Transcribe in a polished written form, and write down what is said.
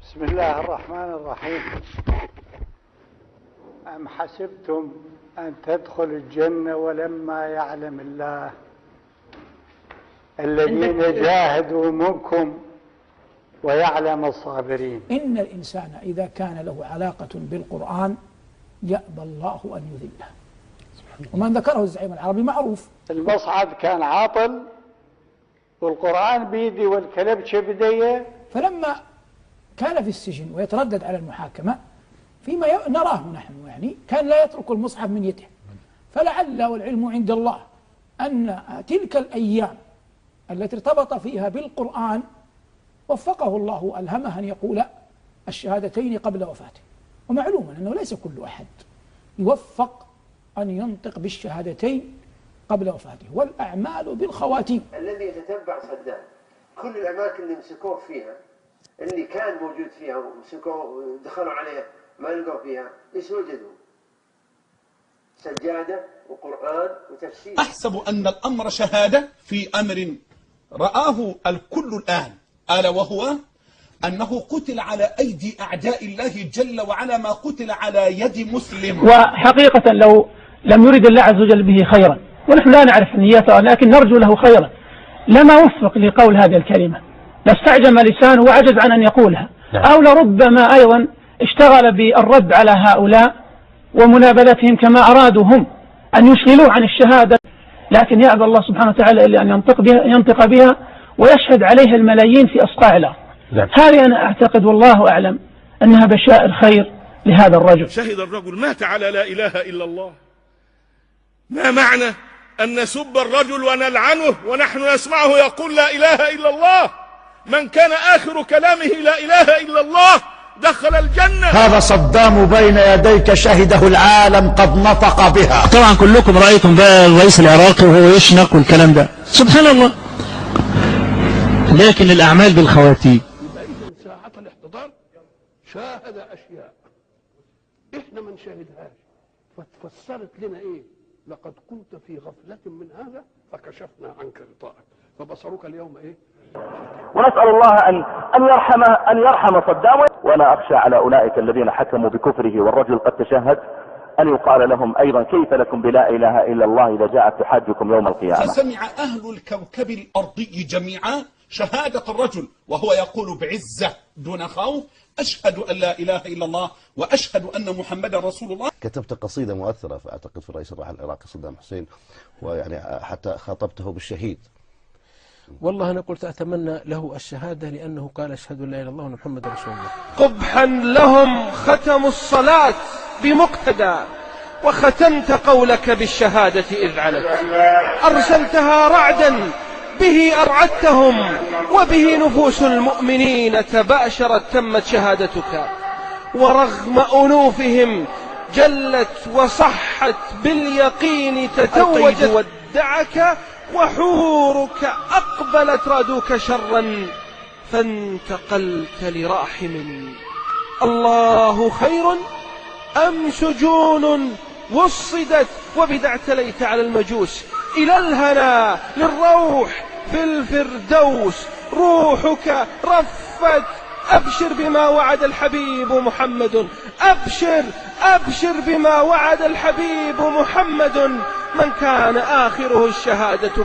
بسم الله الرحمن الرحيم. أم حسبتم أن تدخلوا الجنة ولما يعلم الله الذين جاهدوا منكم ويعلم الصابرين. إن الإنسان إذا كان له علاقة بالقرآن يأبى الله أن يذله، ومن ذكره الزعيم العربي معروف. المصعد كان عاطل والقرآن بيدي والكلبشة بديه، فلما كان في السجن ويتردد على المحاكمة فيما نراه نحن يعني كان لا يترك المصحف من يده، فلعل والعلم عند الله أن تلك الأيام التي ارتبط فيها بالقرآن وفقه الله وألهمه أن يقول الشهادتين قبل وفاته. ومعلوم أنه ليس كل أحد يوفق أن ينطق بالشهادتين قبل وفاته، والأعمال بالخواتيم. الذي يتتبع صدام كل الأماكن اللي مسكوه فيها، اللي كان موجود فيها ومسكوه ودخلوا عليه ما لقوا فيها، ايش وجدوا؟ سجادة وقرآن وتفسير. أحسب أن الأمر شهادة في أمر رآه الكل الآن، ألا وهو أنه قتل على أيدي أعداء الله جل وعلا ما قتل على يد مسلم. وحقيقة لو لم يرد الله عز وجل به خيرا، ونحن لا نعرف نيته لكن نرجو له خيرا، لما وفق لقول هذه الكلمة، لاستعجم لسانه وعجز عن أن يقولها، أو لربما أيضا اشتغل بالرد على هؤلاء ومنابذتهم كما أرادوا هم أن يشغلوه عن الشهادة، لكن يأبى الله سبحانه وتعالى إلا أن ينطق بها ويشهد عليها الملايين في أصقاع الأرض. هذه أنا أعتقد والله أعلم أنها بشائر خير لهذا الرجل. شهد الرجل مات على لا إله إلا الله. ما معنى أن نسب الرجل ونلعنه ونحن نسمعه يقول لا إله إلا الله؟ من كان آخر كلامه لا إله إلا الله دخل الجنة. هذا صدام بين يديك شهده العالم قد نطق بها. طبعا كلكم رأيتم بقى الرئيس العراقي وهو يشنق والكلام ده، سبحان الله. لكن الأعمال بالخواتيم. ساعة الاحتضار شاهد أشياء إحنا ما نشاهدهاش، فتفسرت لنا إيه؟ لقد كنت في غفلة من هذا فكشفنا عنك غطاءك فبصرك اليوم إيه؟ ونسأل الله أن يرحم صدام، ولا أخشى على أولئك الذين حكموا بكفره والرجل قد تشهد أن يقال لهم أيضا كيف لكم بلا إله إلا الله إذا جاءت تحاجكم يوم القيامة. فسمع أهل الكوكب الأرضي جميعا شهادة الرجل وهو يقول بعزة دون خوف أشهد أن لا إله إلا الله وأشهد أن محمدا رسول الله. كتبت قصيدة مؤثرة أعتقد في الرئيس الراحل العراقي صدام حسين، ويعني حتى خاطبته بالشهيد. والله أنا قلت أتمنى له الشهادة لأنه قال أشهد أن لا إله إلا الله ومحمد رسول الله. قبحا لهم ختموا الصلاة بمقتدى، وختمت قولك بالشهادة إذ علت، أرسلتها رعدا به أرعدتهم، وبه نفوس المؤمنين تباشرت تمت شهادتك، ورغم أنوفهم جلت وصحت باليقين تتوجت ودعك، وحورك أقبلت رادوك شرا فانتقلت لراحم. الله خير أم سجون وصدت وبذا اعتليت على المجوس، إلى الهنا للروح في الفردوس روحك رفت. أبشر بما وعد الحبيب محمد، أبشر بما وعد الحبيب محمد، من كان آخره الشهادة